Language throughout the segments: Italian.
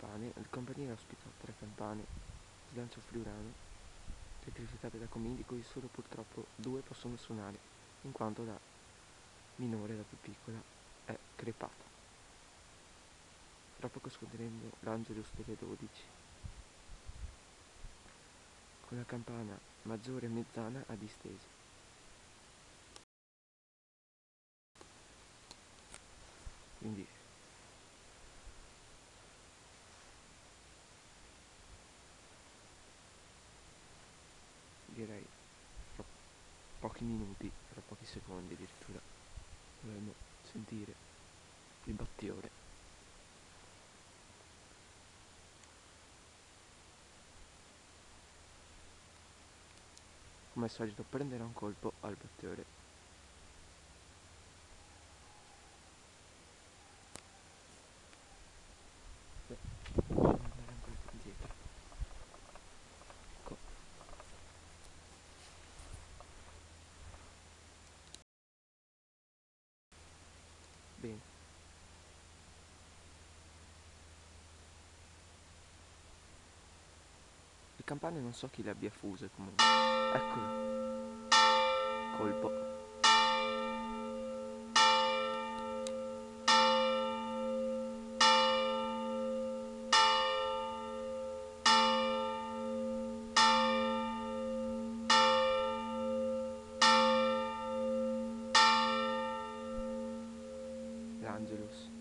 Campane. Il campanile ospita 3 campane, sgancio friulano, elettrificate da comini, di cui solo purtroppo 2 possono suonare, in quanto la minore, la più piccola, è crepata. Tra poco suoneremo l'Angelus delle 12, con la campana maggiore e mezzana a distesi. Quindi direi fra pochi minuti, fra pochi secondi addirittura, dovremmo sentire il battiore. Come al solito prenderò un colpo al battiore. Lasciamo andare ancora più indietro. Ecco. Bene. Le campane non so chi le abbia fuse comunque. Eccolo. Colpo. L'Angelus.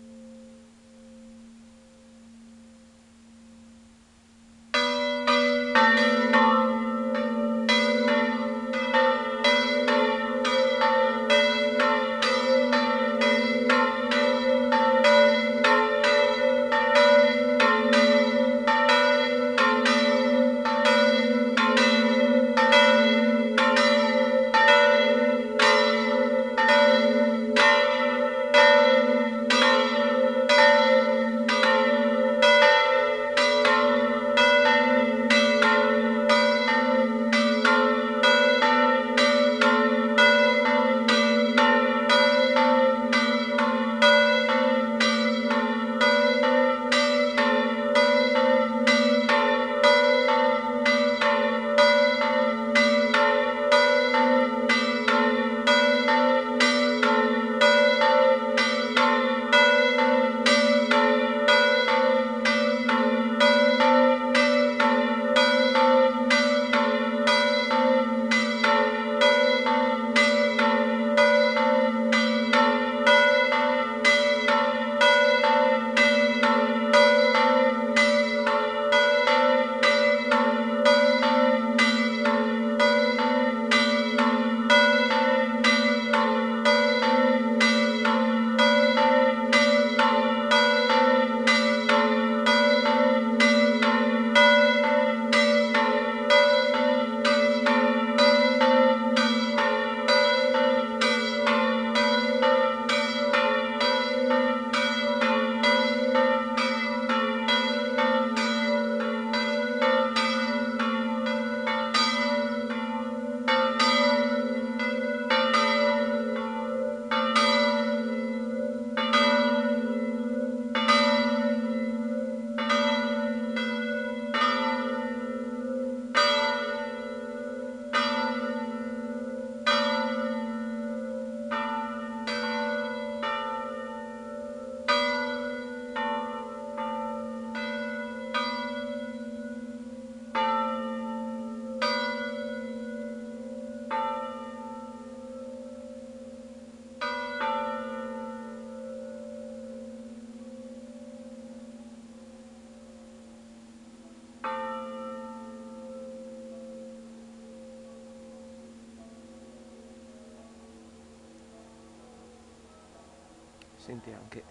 Senti anche,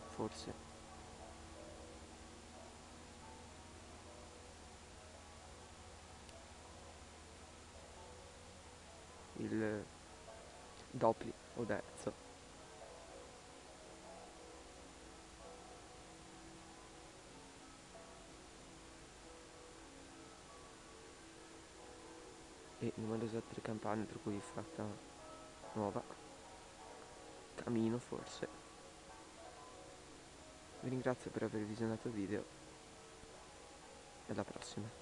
forse, il doppli Oderzo. E numerose altre campane, tra cui Fratta nuova, Camino forse. Vi ringrazio per aver visionato il video e alla prossima.